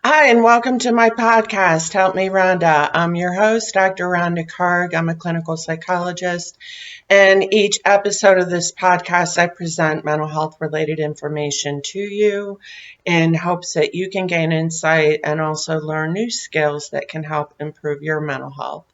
Hi, and welcome to my podcast, Help Me Rhonda. I'm your host, Dr. Rhonda Karg. I'm a clinical psychologist, and each episode of this podcast, I present mental health related information to you in hopes that you can gain insight and also learn new skills that can help improve your mental health.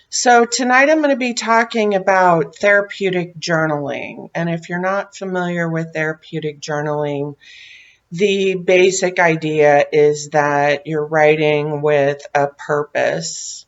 So tonight I'm going to be talking about therapeutic journaling. And if you're not familiar with therapeutic journaling, the basic idea is that you're writing with a purpose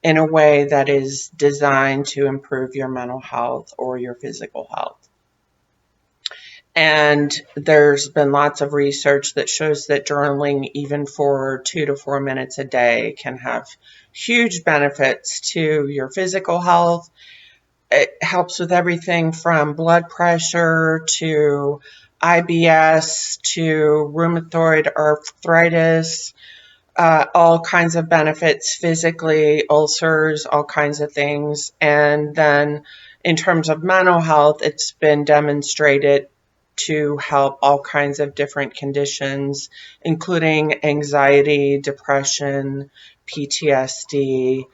in a way that is designed to improve your mental health or your physical health. And there's been lots of research that shows that journaling, even for 2 to 4 minutes a day, can have huge benefits to your physical health. It helps with everything from blood pressure to IBS to rheumatoid arthritis, all kinds of benefits physically, ulcers, all kinds of things. And then in terms of mental health, it's been demonstrated to help all kinds of different conditions, including anxiety, depression, PTSD,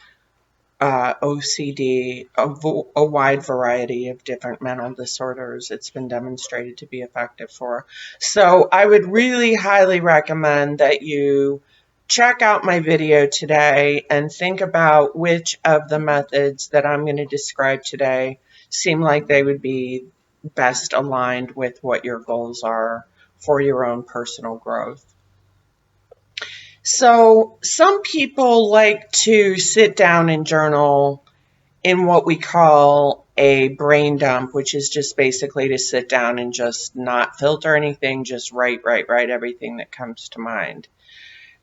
OCD, a wide variety of different mental disorders it's been demonstrated to be effective for. So I would really highly recommend that you check out my video today and think about which of the methods that I'm going to describe today seem like they would be best aligned with what your goals are for your own personal growth. So some people like to sit down and journal in what we call a brain dump, which is just basically to sit down and just not filter anything, just write everything that comes to mind.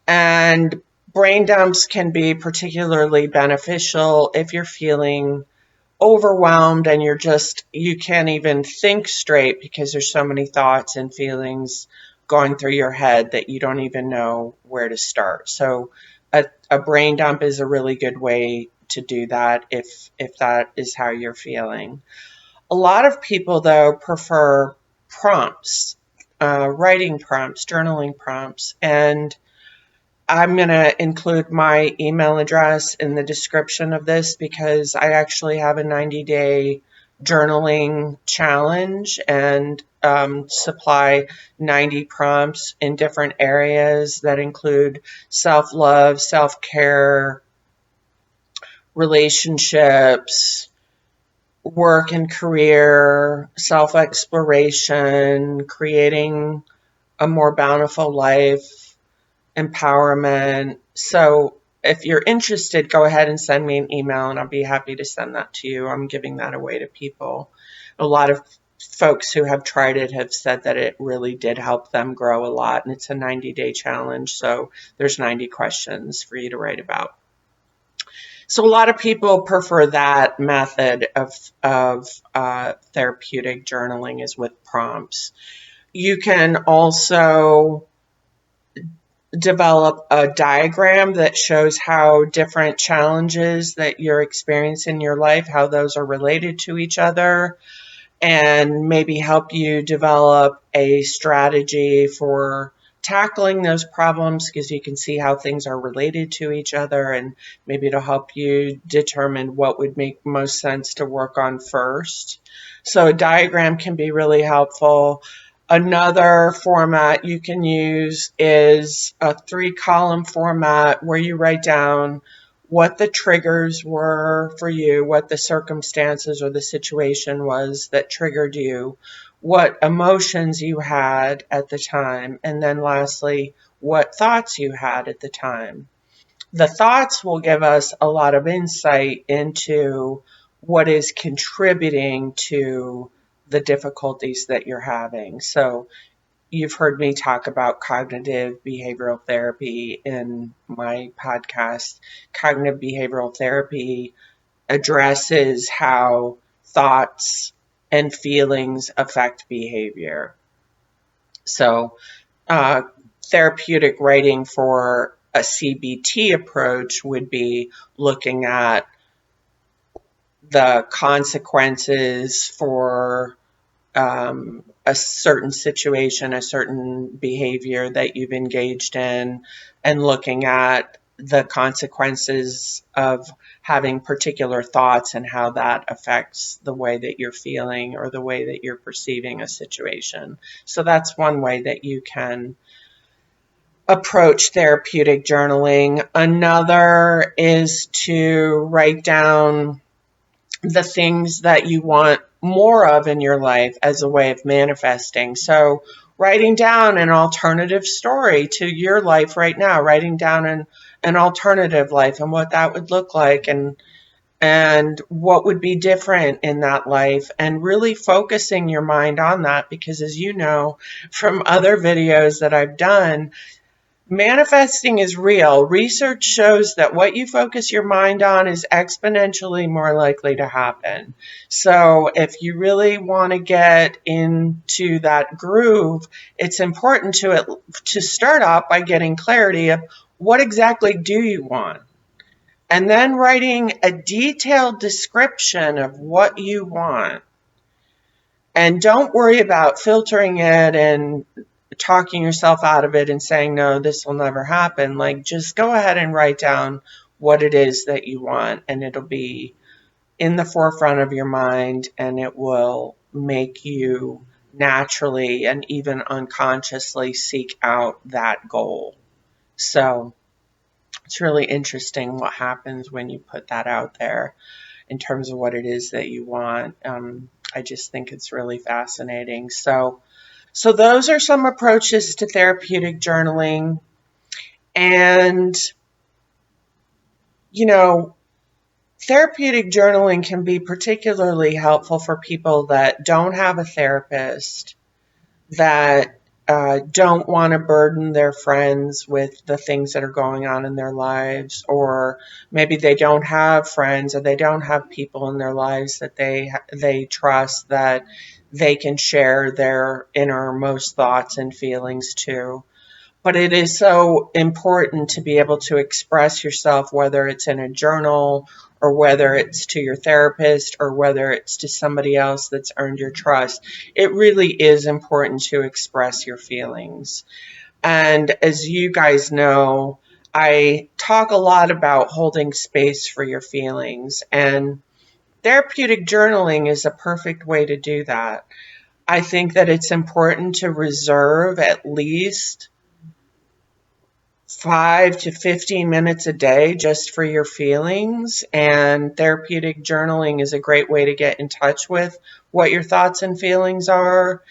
And brain dumps can be particularly beneficial if you're feeling overwhelmed and you can't even think straight because there's so many thoughts and feelings going through your head that you don't even know where to start. So a brain dump is a really good way to do that if that is how you're feeling. A lot of people, though, prefer prompts, writing prompts, journaling prompts, and I'm going to include my email address in the description of this because I actually have a 90-day journaling challenge and supply 90 prompts in different areas that include self-love, self-care, relationships, work and career, self-exploration, creating a more bountiful life, empowerment. So if you're interested, go ahead and send me an email and I'll be happy to send that to you. I'm giving that away to people. A lot of folks who have tried it have said that it really did help them grow a lot, and it's a 90-day challenge, so there's 90 questions for you to write about. So a lot of people prefer that method of therapeutic journaling is with prompts. You can also develop a diagram that shows how different challenges that you're experiencing in your life, how those are related to each other, and maybe help you develop a strategy for tackling those problems because you can see how things are related to each other, and maybe it'll help you determine what would make most sense to work on first. So a diagram can be really helpful. Another format you can use is a 3-column format where you write down what the triggers were for you, what the circumstances or the situation was that triggered you, what emotions you had at the time, and then lastly, what thoughts you had at the time. The thoughts will give us a lot of insight into what is contributing to the difficulties that you're having. So you've heard me talk about cognitive behavioral therapy in my podcast. Cognitive behavioral therapy addresses how thoughts and feelings affect behavior. So therapeutic writing for a CBT approach would be looking at the consequences for a certain situation, a certain behavior that you've engaged in, and looking at the consequences of having particular thoughts and how that affects the way that you're feeling or the way that you're perceiving a situation. So that's one way that you can approach therapeutic journaling. Another is to write down the things that you want more of in your life as a way of manifesting. So, writing down an alternative story to your life right now, writing down an alternative life and what that would look like, and what would be different in that life, and really focusing your mind on that, because as you know from other videos that I've done, manifesting is real. Research shows that what you focus your mind on is exponentially more likely to happen. So if you really want to get into that groove, it's important to start off by getting clarity of what exactly do you want, and then writing a detailed description of what you want. And don't worry about filtering it and talking yourself out of it and saying, no, this will never happen. Like, just go ahead and write down what it is that you want, and it'll be in the forefront of your mind, and it will make you naturally and even unconsciously seek out that goal. So it's really interesting what happens when you put that out there in terms of what it is that you want. I just think it's really fascinating. So those are some approaches to therapeutic journaling. And, you know, therapeutic journaling can be particularly helpful for people that don't have a therapist, that don't want to burden their friends with the things that are going on in their lives, or maybe they don't have friends, or they don't have people in their lives that they trust, that they can share their innermost thoughts and feelings to. But it is so important to be able to express yourself, whether it's in a journal or whether it's to your therapist or whether it's to somebody else that's earned your trust. It really is important to express your feelings. And as you guys know, I talk a lot about holding space for your feelings, and therapeutic journaling is a perfect way to do that. I think that it's important to reserve at least 5 to 15 minutes a day just for your feelings, and therapeutic journaling is a great way to get in touch with what your thoughts and feelings are,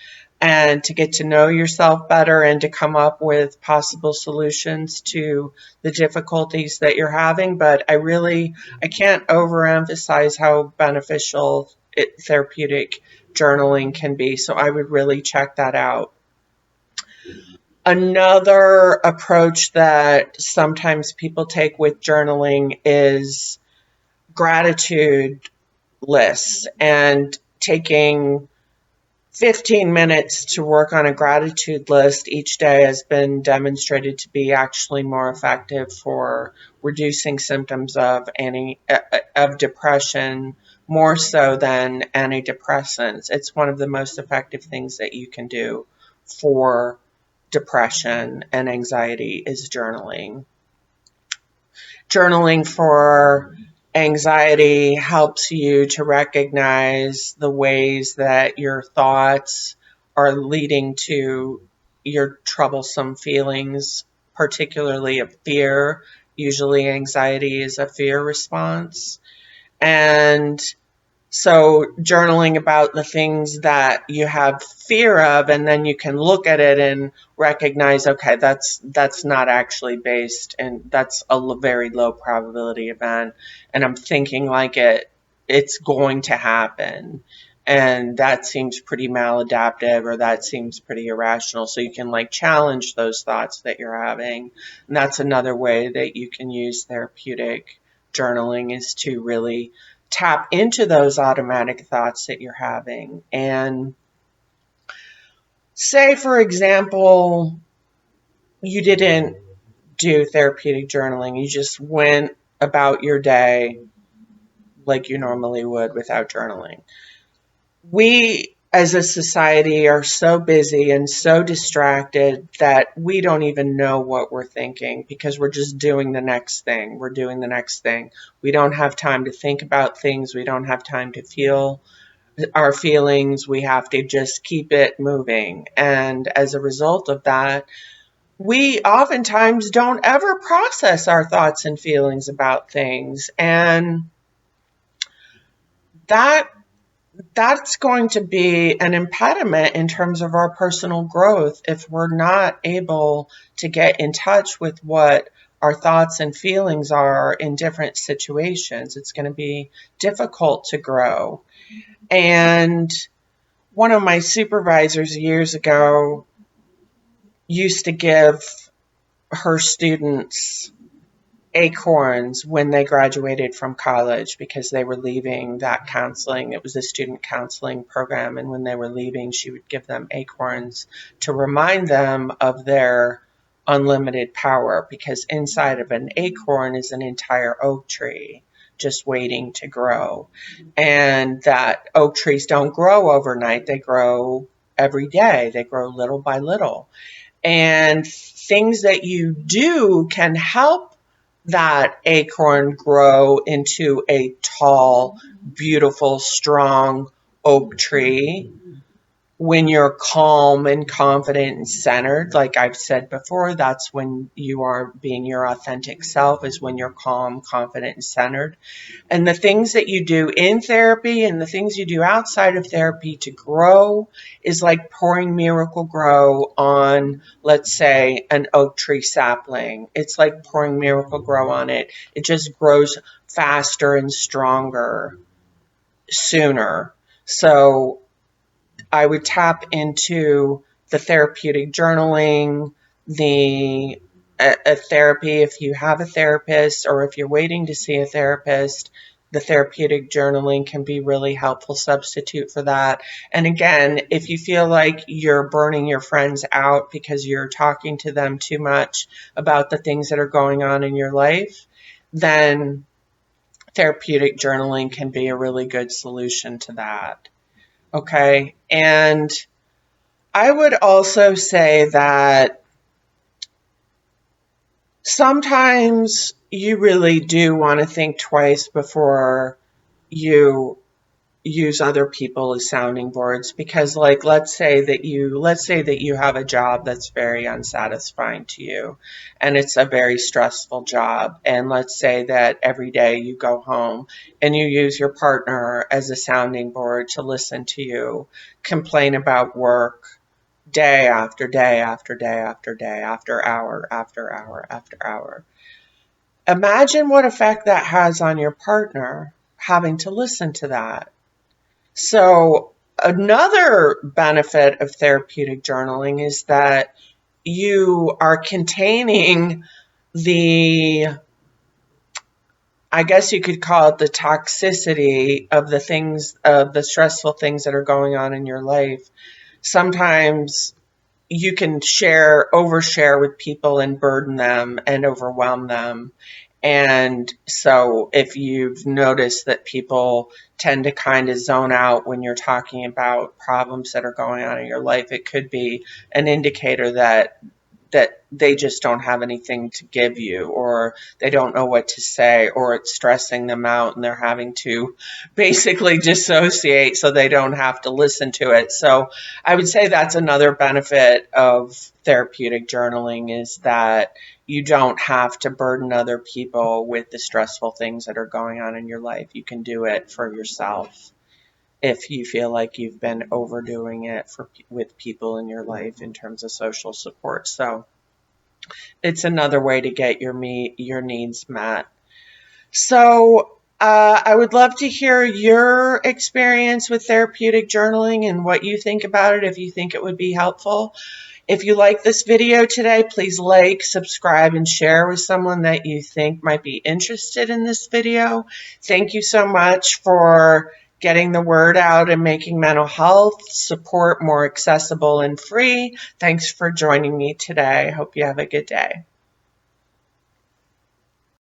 and to get to know yourself better, and to come up with possible solutions to the difficulties that you're having. But I can't overemphasize how beneficial therapeutic journaling can be, so I would really check that out. Another approach that sometimes people take with journaling is gratitude lists, and taking 15 minutes to work on a gratitude list each day has been demonstrated to be actually more effective for reducing symptoms of depression, more so than antidepressants. It's one of the most effective things that you can do for depression and anxiety is journaling. Journaling for anxiety helps you to recognize the ways that your thoughts are leading to your troublesome feelings, particularly of fear. Usually anxiety is a fear response. And so journaling about the things that you have fear of, and then you can look at it and recognize, okay, that's not actually based, and that's a very low probability event, and I'm thinking like it's going to happen, and that seems pretty maladaptive, or that seems pretty irrational. So you can like challenge those thoughts that you're having, and that's another way that you can use therapeutic journaling, is to really tap into those automatic thoughts that you're having. And say, for example, you didn't do therapeutic journaling, you just went about your day like you normally would without journaling. We as a society are so busy and so distracted that we don't even know what we're thinking because we're just doing the next thing. We're doing the next thing. We don't have time to think about things. We don't have time to feel our feelings. We have to just keep it moving. And as a result of that, we oftentimes don't ever process our thoughts and feelings about things. And that that's going to be an impediment in terms of our personal growth if we're not able to get in touch with what our thoughts and feelings are in different situations. It's going to be difficult to grow. And one of my supervisors years ago used to give her students acorns when they graduated from college because they were leaving that counseling. It was a student counseling program, and when they were leaving, she would give them acorns to remind them of their unlimited power, because inside of an acorn is an entire oak tree just waiting to grow. And that oak trees don't grow overnight, they grow every day, they grow little by little. And things that you do can help that acorn grow into a tall, beautiful, strong oak tree when you're calm and confident and centered. Like I've said before, that's when you are being your authentic self, is when you're calm, confident, and centered. And the things that you do in therapy and the things you do outside of therapy to grow is like pouring Miracle-Gro on, let's say, an oak tree sapling. It's like pouring Miracle-Gro on it. It just grows faster and stronger sooner. So I would tap into the therapeutic journaling, a therapy if you have a therapist, or if you're waiting to see a therapist. The therapeutic journaling can be a really helpful substitute for that. And again, if you feel like you're burning your friends out because you're talking to them too much about the things that are going on in your life, then therapeutic journaling can be a really good solution to that. Okay. And I would also say that sometimes you really do want to think twice before you use other people as sounding boards, because like let's say that you have a job that's very unsatisfying to you and it's a very stressful job, and let's say that every day you go home and you use your partner as a sounding board to listen to you complain about work day after day after day after day after hour after hour after hour. Imagine what effect that has on your partner having to listen to that. So another benefit of therapeutic journaling is that you are containing the, I guess you could call it the toxicity of the things, of the stressful things that are going on in your life. Sometimes you can overshare with people and burden them and overwhelm them. And so if you've noticed that people tend to kind of zone out when you're talking about problems that are going on in your life, it could be an indicator that they just don't have anything to give you, or they don't know what to say, or it's stressing them out and they're having to basically dissociate so they don't have to listen to it. So I would say that's another benefit of therapeutic journaling, is that you don't have to burden other people with the stressful things that are going on in your life. You can do it for yourself if you feel like you've been overdoing it with people in your life in terms of social support. So it's another way to get your needs met. So I would love to hear your experience with therapeutic journaling and what you think about it, if you think it would be helpful. If you like this video today, please like, subscribe, and share with someone that you think might be interested in this video. Thank you so much for getting the word out and making mental health support more accessible and free. Thanks for joining me today. Hope you have a good day.